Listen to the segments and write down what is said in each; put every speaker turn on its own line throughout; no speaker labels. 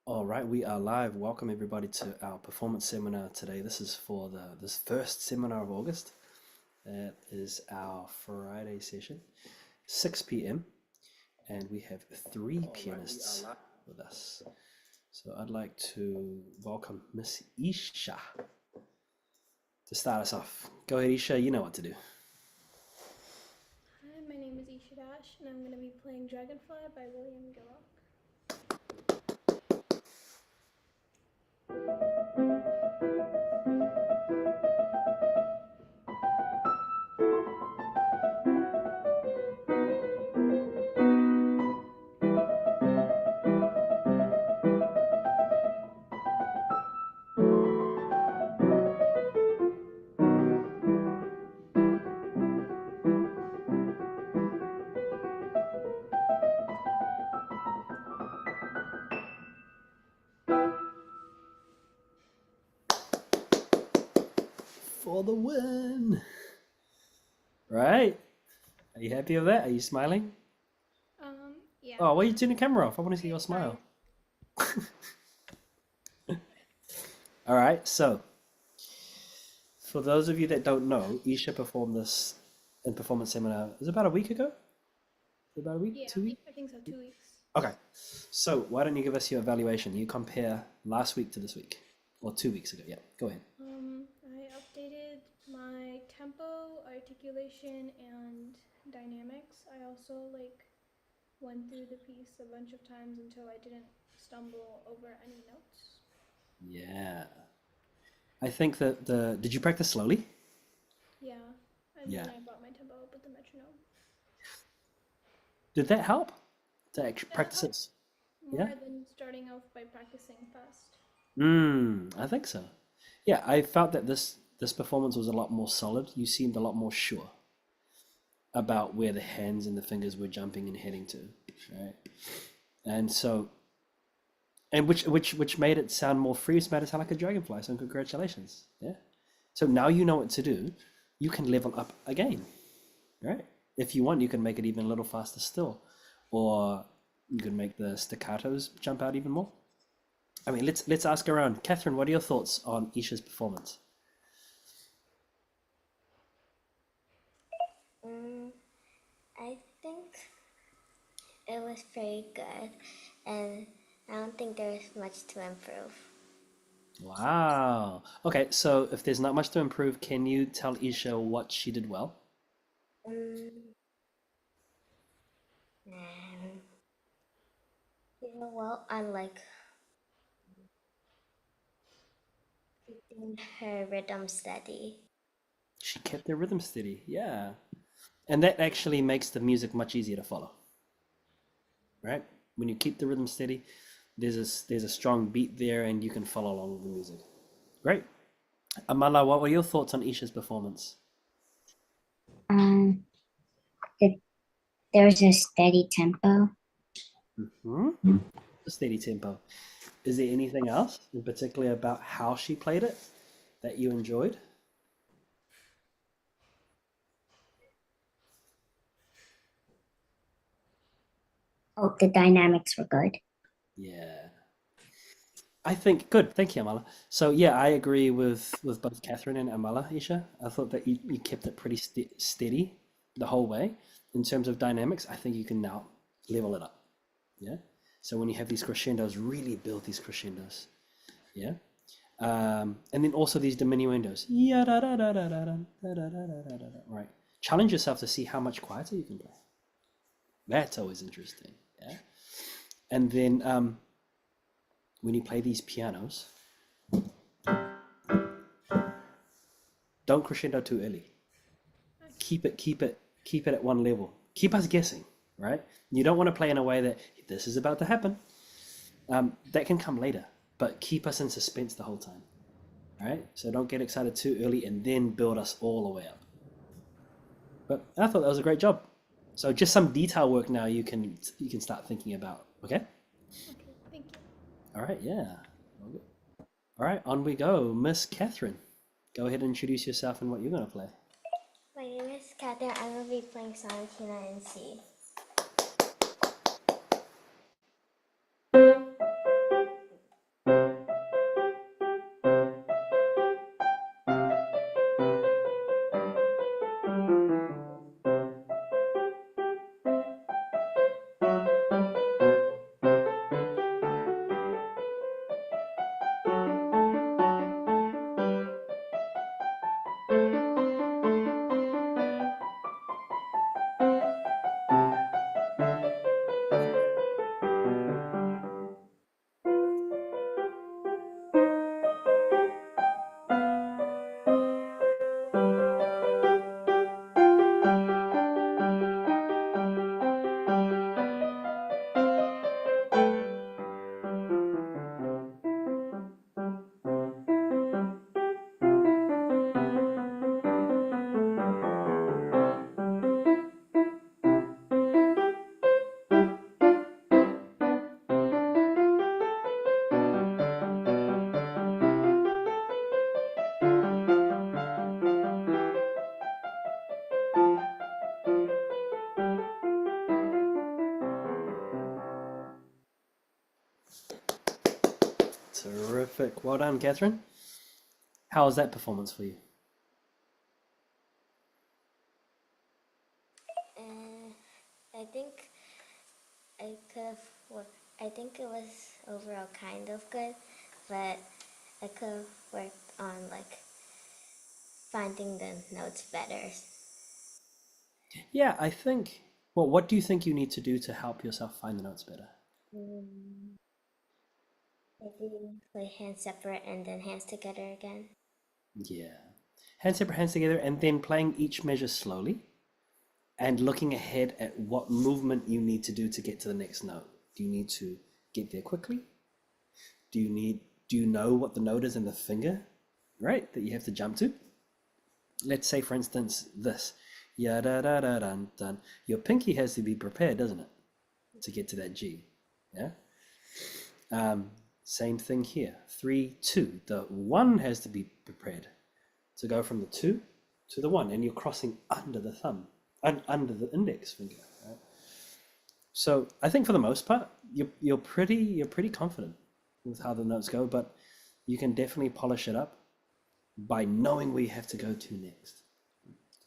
All right, we are live. Welcome everybody to our performance seminar today. This is for this first seminar of August. That is our Friday session, 6 p.m. and we have three pianists with us. So I'd like to welcome Miss Isha to start us off. Go ahead, Isha. You know what to do.
Hi, my name is Isha Dash, and I'm going to be playing Dragonfly by William Gilrock.
For the win! Right? Are you happy with that? Are you smiling?
Yeah.
Oh, why are you turning the camera off? I want to see your smile. All right, so for those of you that don't know, Isha performed this in performance seminar. It was about a week ago? About a week?
Yeah,
2 weeks?
I think so, 2 weeks.
Okay. So why don't you give us your evaluation? You compare last week to this week. Or 2 weeks ago. Yeah, go ahead.
I updated my tempo, articulation, and dynamics. I also went through the piece a bunch of times until I didn't stumble over any notes.
Yeah. I think that did you practice slowly?
Yeah, and
Yeah.
then I brought my tempo up with the metronome.
Did that help to actually
Yeah, that
practice
helped
it? Yeah?
more than starting off by practicing fast.
I think so. Yeah, I felt that this performance was a lot more solid. You seemed a lot more sure about where the hands and the fingers were jumping and heading to, right? And so, and which made it sound more free. It's made it sound like a dragonfly. So congratulations, yeah. So now you know what to do. You can level up again, right? If you want, you can make it even a little faster still, or you can make the staccatos jump out even more. I mean, let's ask around. Catherine, what are your thoughts on Isha's performance?
I think it was very good, and I don't think there's much to improve.
Wow. Okay, so if there's not much to improve, can you tell Isha what she did well?
Um, and well, I like keeping her rhythm steady.
She kept the rhythm steady. Yeah. And that actually makes the music much easier to follow, right? When you keep the rhythm steady, there's a strong beat there and you can follow along with the music. Great. Amala, what were your thoughts on Isha's performance?
Um, it, there's a steady tempo.
Hmm. A steady tempo. Is there anything else in particular about how she played it that you enjoyed?
Oh, the dynamics were good.
Yeah. I think good. Thank you, Amala. So yeah, I agree with both Catherine and Amala, Isha. I thought that you kept it pretty steady the whole way. In terms of dynamics, I think you can now level it up. Yeah. So when you have these crescendos, really build these crescendos. Yeah. And then also these diminuendos. Yeah, da, da, da, da, da, da, da, da, da, da, da, da. Right. Challenge yourself to see how much quieter you can play. That's always interesting. Yeah. And then when you play these pianos, don't crescendo too early. Keep it at one level. Keep us guessing, right? You don't want to play in a way that this is about to happen. That can come later, but keep us in suspense the whole time, right? So don't get excited too early and then build us all the way up. But I thought that was a great job. So just some detail work now you can start thinking about. Okay.
Okay, thank you.
All right. Yeah. All right. On we go, Miss Catherine. Go ahead and introduce yourself and what you're going to play.
My name is Catherine. I will be playing Sonatina in C.
Terrific. Well done, Catherine. How was that performance for you?
I think I could have. I think it was overall kind of good, but I could have worked on like finding the notes better.
Yeah, I think. Well, what do you think you need to do to help yourself find the notes better?
Mm, maybe play hands separate and then hands together again.
Yeah. Hands separate, hands together, and then playing each measure slowly and looking ahead at what movement you need to do to get to the next note. Do you need to get there quickly? Do you know what the note is in the finger, right? That you have to jump to? Let's say, for instance, this. Ya da da da dun dun. Your pinky has to be prepared, doesn't it? To get to that G. Yeah? Same thing here. 3, 2. The 1 has to be prepared to go from the 2 to the 1, and you're crossing under the thumb, under the index finger. Right? So I think for the most part, you're pretty confident with how the notes go, but you can definitely polish it up by knowing where you have to go to next.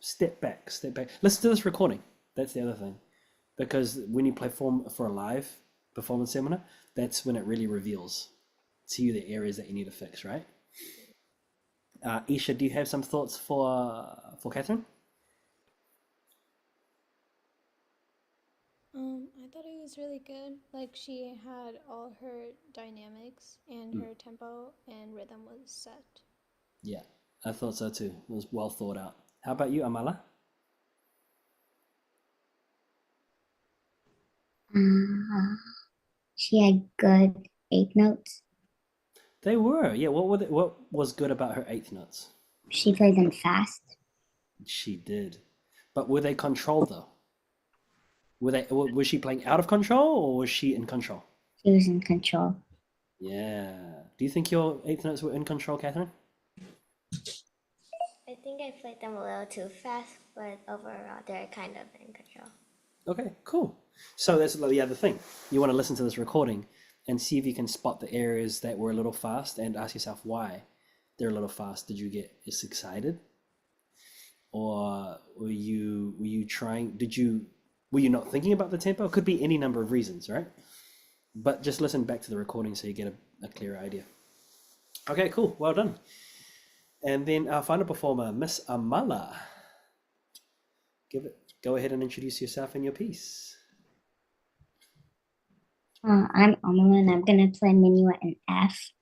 Step back, step back. Listen to this recording. That's the other thing, because when you perform for a live performance seminar, that's when it really reveals to you the areas that you need to fix, right? Isha, do you have some thoughts for Catherine?
I thought it was really good. Like she had all her dynamics and her tempo and rhythm was set.
Yeah, I thought so too. It was well thought out. How about you, Amala?
Uh, she had good 8 notes.
They were, yeah. What was good about her eighth notes?
She played them fast.
She did, but were they controlled though? Was she playing out of control or was she in control?
She was in control.
Yeah. Do you think your eighth notes were in control, Catherine?
I think I played them a little too fast, but overall they're kind of in control.
Okay, cool. So that's the other thing. You want to listen to this recording and see if you can spot the areas that were a little fast and ask yourself why they're a little fast. Did you get just excited? Or were you not thinking about the tempo? It could be any number of reasons, right? But just listen back to the recording so you get a clear idea. Okay, cool. Well done. And then our final performer, Miss Amala. Go ahead and introduce yourself and your piece.
I'm Amala and I'm gonna play Minuet in F.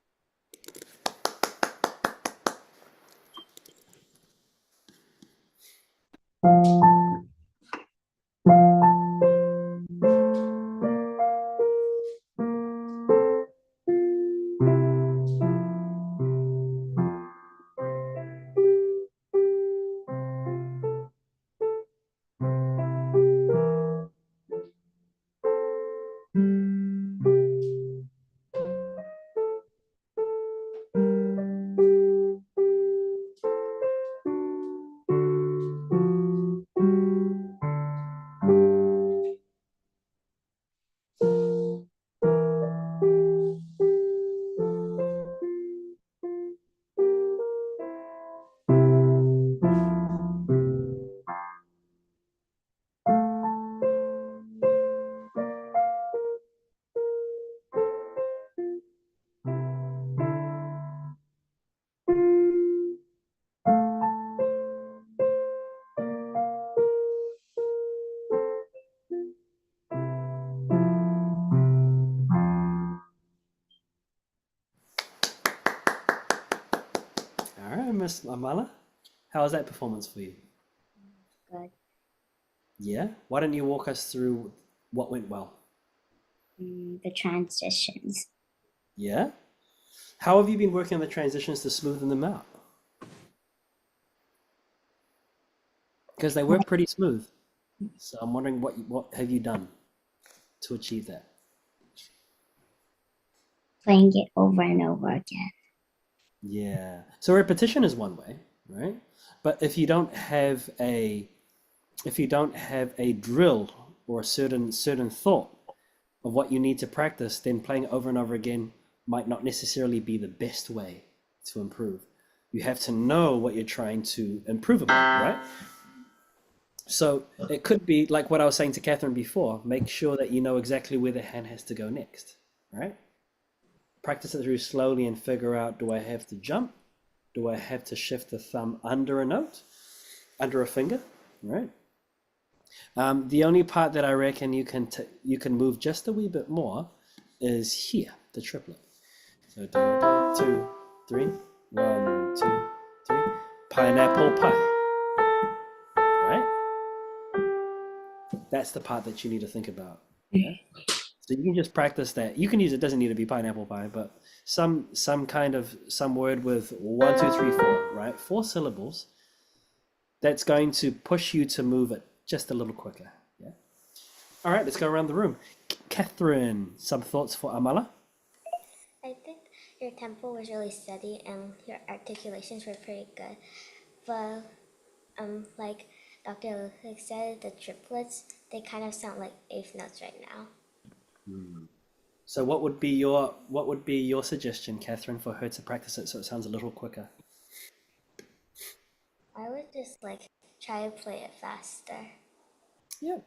All right, Miss Amala. How was that performance for you?
Good.
Yeah? Why don't you walk us through what went well?
The transitions.
Yeah? How have you been working on the transitions to smoothen them out? Because they were pretty smooth. So I'm wondering what have you done to achieve that?
Playing it over and over again.
Yeah. So repetition is one way, right? But if you don't have a drill or a certain thought of what you need to practice, then playing it over and over again might not necessarily be the best way to improve. You have to know what you're trying to improve upon, right? So it could be like what I was saying to Catherine before, make sure that you know exactly where the hand has to go next, right? Practice it through slowly and figure out, do I have to jump? Do I have to shift the thumb under a note, under a finger, right? The only part that I reckon you can move just a wee bit more is here, the triplet. So do, 2, 3, 1, 2, 3, pineapple pie, right? That's the part that you need to think about. Yeah. So you can just practice that. You can use it. Doesn't need to be pineapple pie, but some word with 1, 2, 3, 4, right? 4 syllables. That's going to push you to move it just a little quicker. Yeah. All right, let's go around the room. Catherine, some thoughts for Amala?
I think your tempo was really steady and your articulations were pretty good. But like Dr. Ludwig said, the triplets, they kind of sound like eighth notes right now.
So what would be your suggestion, Catherine, for her to practice it so it sounds a little quicker?
I would just like try to play it faster.
Yeah.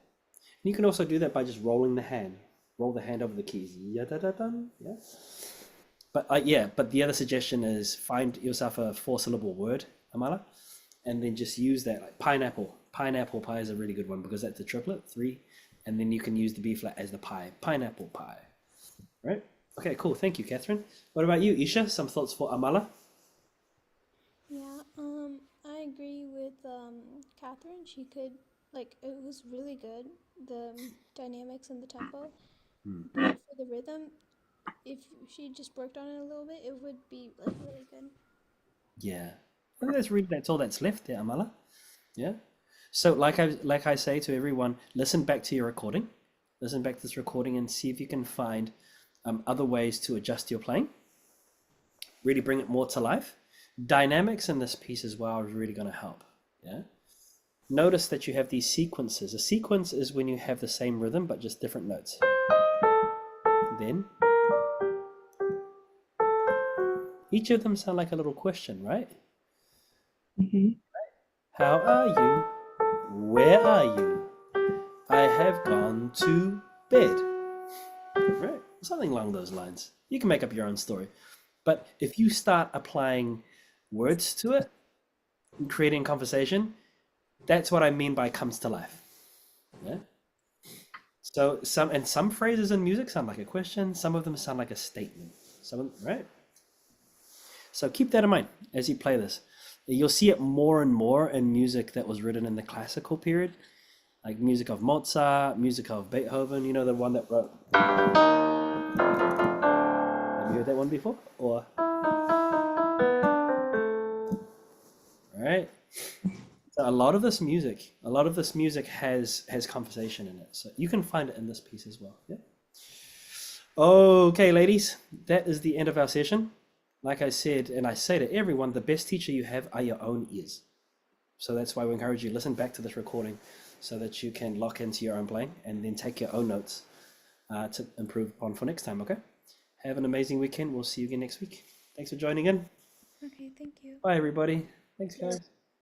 You can also do that by just rolling the hand. Roll the hand over the keys. Yeah, da, da, dun. Yeah. But the other suggestion is find yourself a 4-syllable word, Amala, and then just use that, like pineapple. Pineapple pie is a really good one because that's a triplet, 3, and then you can use the B flat as the pie. Pineapple pie. Right? Okay, cool. Thank you, Catherine. What about you, Isha? Some thoughts for Amala?
Yeah, I agree with Catherine. She could, like, it was really good, the dynamics and the tempo. But for the rhythm, if she just worked on it a little bit, it would be like really good.
Yeah. I think that's all that's left there, Amala. Yeah. So like I say to everyone, listen back to your recording. Listen back to this recording and see if you can find other ways to adjust your playing. Really bring it more to life. Dynamics in this piece as well is really going to help. Yeah. Notice that you have these sequences. A sequence is when you have the same rhythm but just different notes. Then each of them sound like a little question, right? How are you? Where are you? I have gone to bed. Right? Something along those lines. You can make up your own story. But if you start applying words to it, and creating conversation, that's what I mean by comes to life. Yeah. So some phrases in music sound like a question, some of them sound like a statement. Right? So keep that in mind as you play this. You'll see it more and more in music that was written in the classical period, like music of Mozart, music of Beethoven, you know, the one that wrote. Have you heard that one before? Or right? So a lot of this music has conversation in it. So you can find it in this piece as well. Yeah. Okay, ladies, that is the end of our session. Like I said, and I say to everyone, the best teacher you have are your own ears. So that's why we encourage you, listen back to this recording so that you can lock into your own playing and then take your own notes to improve upon for next time, okay? Have an amazing weekend. We'll see you again next week. Thanks for joining in.
Okay, thank you.
Bye, everybody. Thanks, guys.